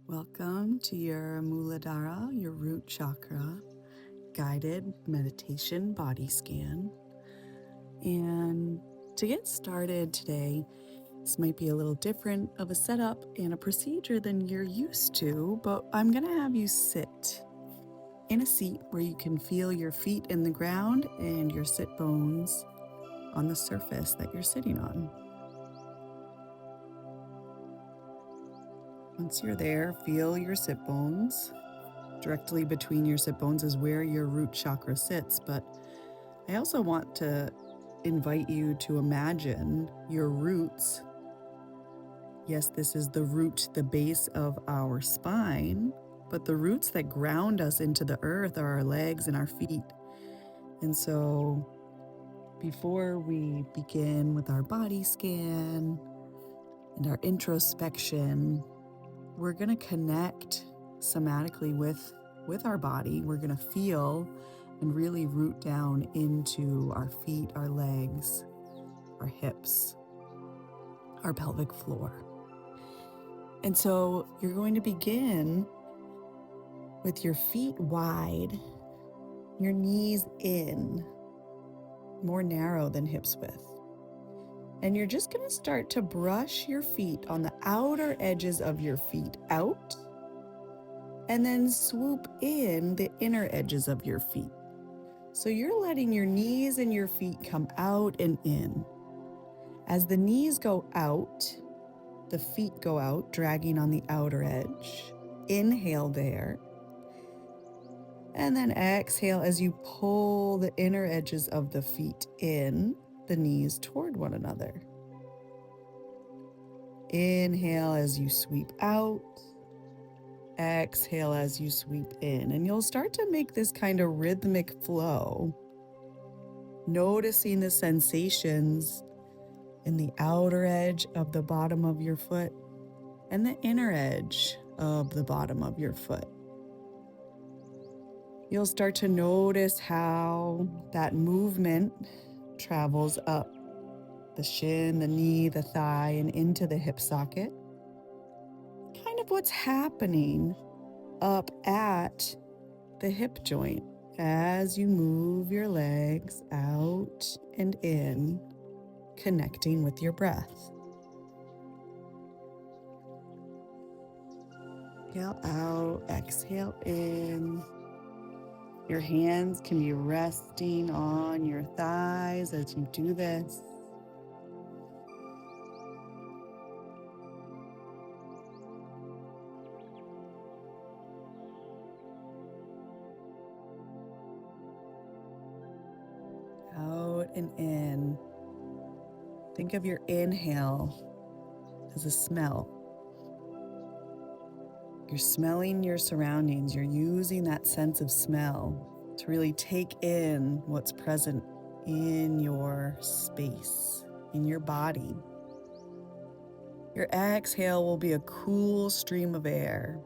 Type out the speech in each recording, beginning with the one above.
Welcome to your Muladhara, your root chakra, guided meditation body scan. And to get started today, this might be a little different of a setup and a procedure than you're used to, but I'm going to have you sit in a seat where you can feel your feet in the ground and your sit bones on the surface that you're sitting on. Once you're there, feel your sit bones. Directly between your sit bones is where your root chakra sits, but I also want to invite you to imagine your roots. Yes, this is the root, the base of our spine, but the roots that ground us into the earth are our legs and our feet. And so before we begin with our body scan and our introspection, we're going to connect somatically with our body. We're going to feel and really root down into our feet, our legs, our hips, our pelvic floor. And so you're going to begin with your feet wide, your knees in, more narrow than hips width. And you're just going to start to brush your feet on the outer edges of your feet out, and then swoop in the inner edges of your feet. So you're letting your knees and your feet come out and in. As the knees go out, the feet go out, dragging on the outer edge. Inhale there. And then exhale as you pull the inner edges of the feet in, the knees toward one another. Inhale as you sweep out. Exhale as you sweep in. And you'll start to make this kind of rhythmic flow, noticing the sensations in the outer edge of the bottom of your foot and the inner edge of the bottom of your foot. You'll start to notice how that movement travels up the shin, the knee, the thigh, and into the hip socket. Kind of what's happening up at the hip joint as you move your legs out and in, connecting with your breath. Inhale out, exhale in. Your hands can be resting on your thighs as you do this. Out and in. Think of your inhale as a smell. You're smelling your surroundings. You're using that sense of smell to really take in what's present in your space, in your body. Your exhale will be a cool stream of air.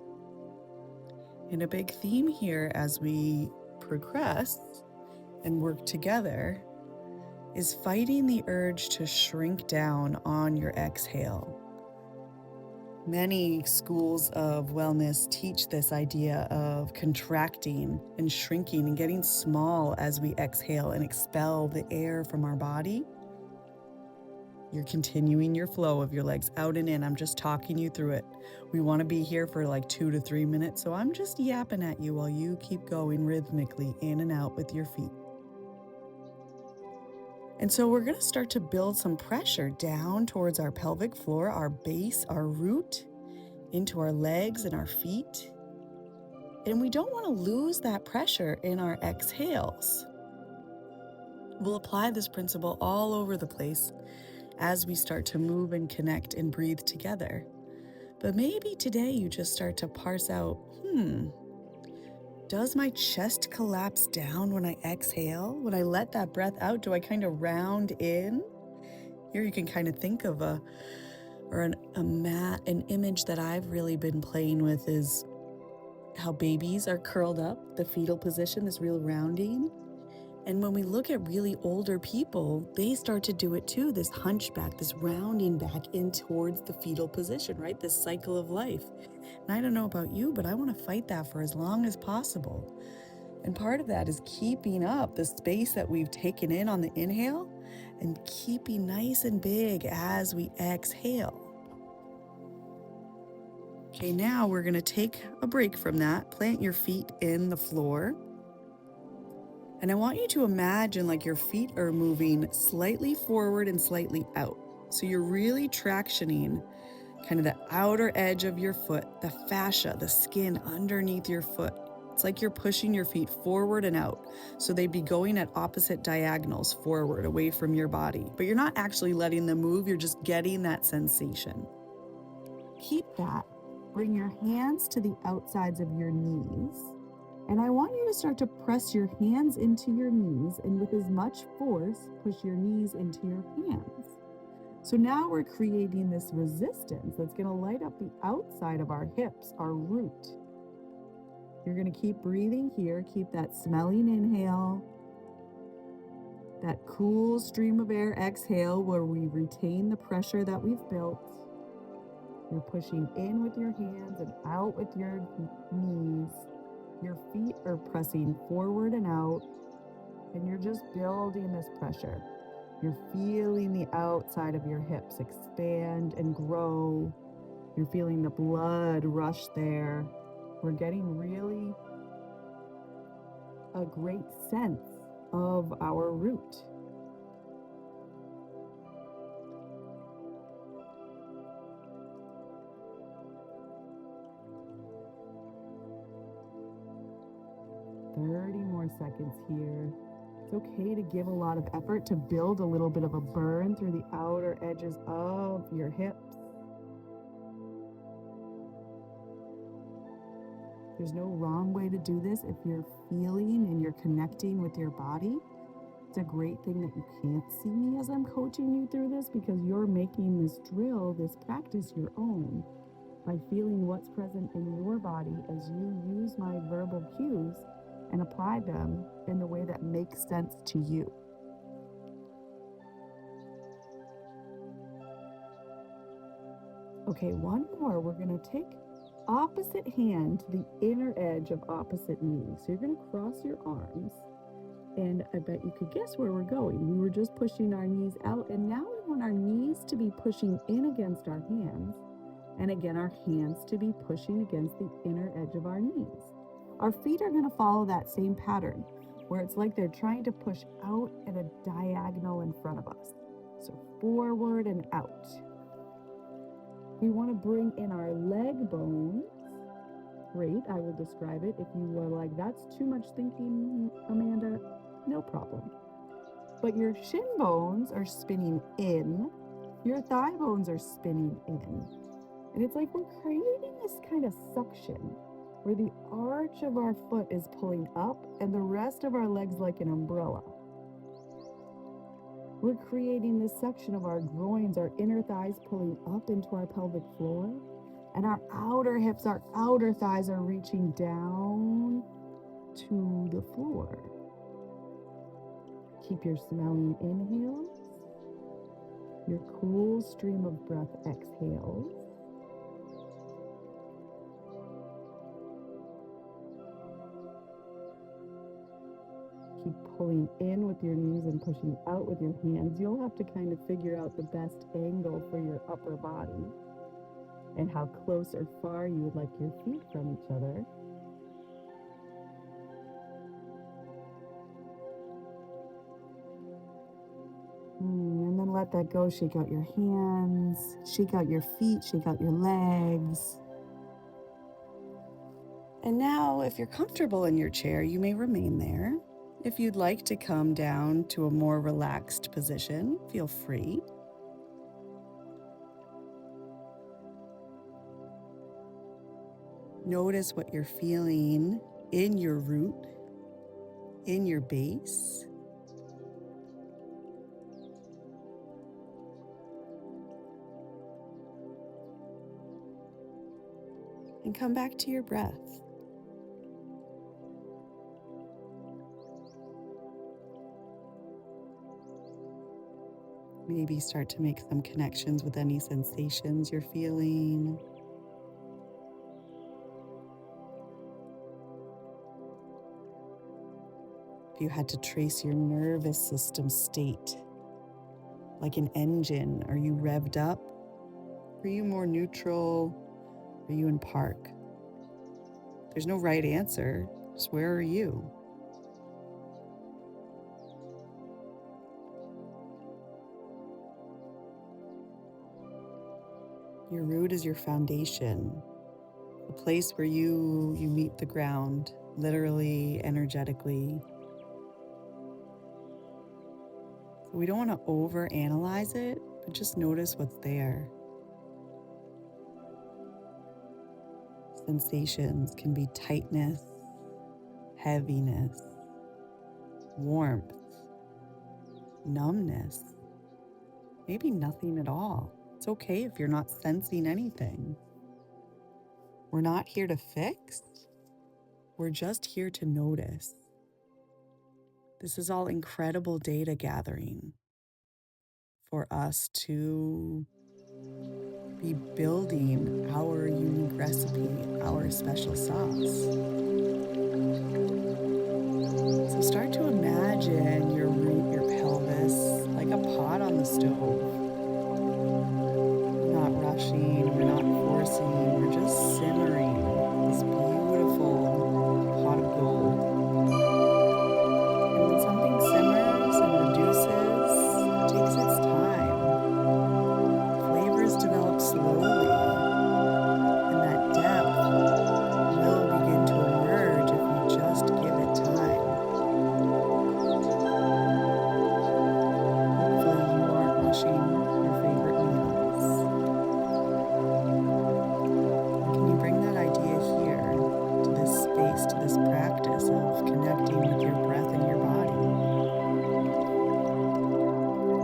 And a big theme here as we progress and work together is fighting the urge to shrink down on your exhale. Many schools of wellness teach this idea of contracting and shrinking and getting small as we exhale and expel the air from our body. You're continuing your flow of your legs out and in. I'm just talking you through it. We want to be here for like 2 to 3 minutes, so I'm just yapping at you while you keep going rhythmically in and out with your feet. And so we're going to start to build some pressure down towards our pelvic floor, our base, our root, into our legs and our feet. And we don't want to lose that pressure in our exhales. We'll apply this principle all over the place as we start to move and connect and breathe together. But maybe today you just start to parse out, does my chest collapse down when I exhale? When I let that breath out, do I kind of round in? Here you can kind of think of an image that I've really been playing with is how babies are curled up, the fetal position, this real rounding. And when we look at really older people, they start to do it too, this hunchback, this rounding back in towards the fetal position, right? This cycle of life. And I don't know about you, but I want to fight that for as long as possible. And part of that is keeping up the space that we've taken in on the inhale and keeping nice and big as we exhale. Okay, now we're going to take a break from that. Plant your feet in the floor. And I want you to imagine like your feet are moving slightly forward and slightly out. So you're really tractioning kind of the outer edge of your foot, the fascia, the skin underneath your foot. It's like you're pushing your feet forward and out. So they'd be going at opposite diagonals forward, away from your body. But you're not actually letting them move, you're just getting that sensation. Keep that. Bring your hands to the outsides of your knees. And I want you to start to press your hands into your knees and with as much force, push your knees into your hands. So now we're creating this resistance that's going to light up the outside of our hips, our root. You're going to keep breathing here. Keep that smelling inhale, that cool stream of air exhale where we retain the pressure that we've built. You're pushing in with your hands and out with your knees. Your feet are pressing forward and out, and you're just building this pressure. You're feeling the outside of your hips expand and grow. You're feeling the blood rush there. We're getting really a great sense of our root. More seconds here. It's okay to give a lot of effort to build a little bit of a burn through the outer edges of your hips. There's no wrong way to do this if you're feeling and you're connecting with your body. It's a great thing that you can't see me as I'm coaching you through this because you're making this drill, this practice your own by feeling what's present in your body as you use my verbal cues and apply them in the way that makes sense to you. Okay, one more. We're going to take opposite hand to the inner edge of opposite knee. So you're going to cross your arms, and I bet you could guess where we're going. We were just pushing our knees out, and now we want our knees to be pushing in against our hands, and again, our hands to be pushing against the inner edge of our knees. Our feet are going to follow that same pattern where it's like they're trying to push out at a diagonal in front of us. So forward and out. We want to bring in our leg bones. Great, I will describe it. If you were like, that's too much thinking, Amanda, no problem. But your shin bones are spinning in, your thigh bones are spinning in. And it's like we're creating this kind of suction where the arch of our foot is pulling up and the rest of our legs like an umbrella. We're creating this section of our groins, our inner thighs pulling up into our pelvic floor, and our outer hips, our outer thighs are reaching down to the floor. Keep your smelling inhales, your cool stream of breath exhales. Keep pulling in with your knees and pushing out with your hands. You'll have to kind of figure out the best angle for your upper body and how close or far you would like your feet from each other. And then let that go. Shake out your hands, shake out your feet, shake out your legs. And now, if you're comfortable in your chair, you may remain there. If you'd like to come down to a more relaxed position, feel free. Notice what you're feeling in your root, in your base. And come back to your breath. Maybe start to make some connections with any sensations you're feeling. If you had to trace your nervous system state, like an engine, are you revved up? Are you more neutral? Are you in park? There's no right answer. Just where are you? Your root is your foundation, a place where you meet the ground, literally, energetically. So we don't want to overanalyze it, but just notice what's there. Sensations can be tightness, heaviness, warmth, numbness, maybe nothing at all. It's okay if you're not sensing anything. We're not here to fix. We're just here to notice. This is all incredible data gathering for us to be building our unique recipe, our special sauce. So start to imagine your root, your pelvis, like a pot on the stove. We're not rushing, we're not forcing, we're just simmering this beautiful pot of gold. And when something simmers and reduces, it takes its time. Flavors develop slowly, and that depth will begin to emerge if you just give it time. Hopefully you aren't rushing your favorite meals. And can you bring that idea here, to this space, to this practice of connecting with your breath and your body?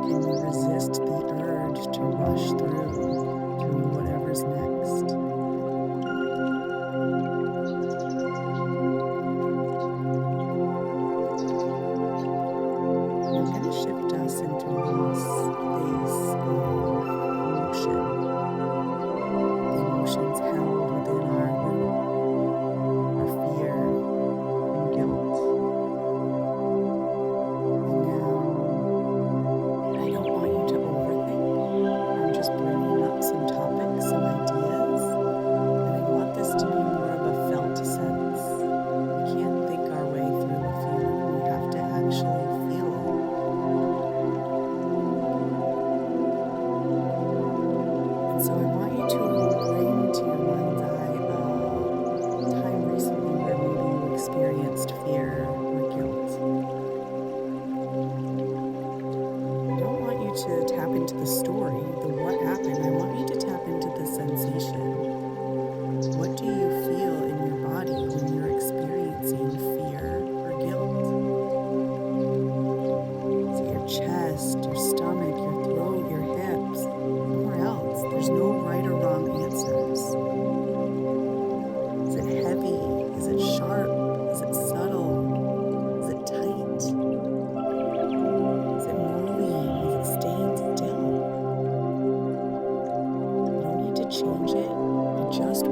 Can you resist the urge to rush through whatever's next? I'm going to shift us into this space of emotion. The emotions held within our root, our fear and guilt. And now, I don't want you to overthink. I'm just bringing up some topics, some ideas, and I want this to be more of a felt sense. We can't think our way through a feeling. We have to actually feel it. And so I want you to bring to your mind's eye a time recently where maybe you experienced fear or guilt. I don't want you to tap into the story, the what happened. I want you to tap into the sensation. What do you feel in your body when you're experiencing fear or guilt? Is it your chest, your stomach, your throat, your hips, somewhere else? There's no right or wrong answers. Is it heavy? Is it sharp? Is it subtle? Is it tight? Is it moving? Is it staying still? You don't need to change it. I just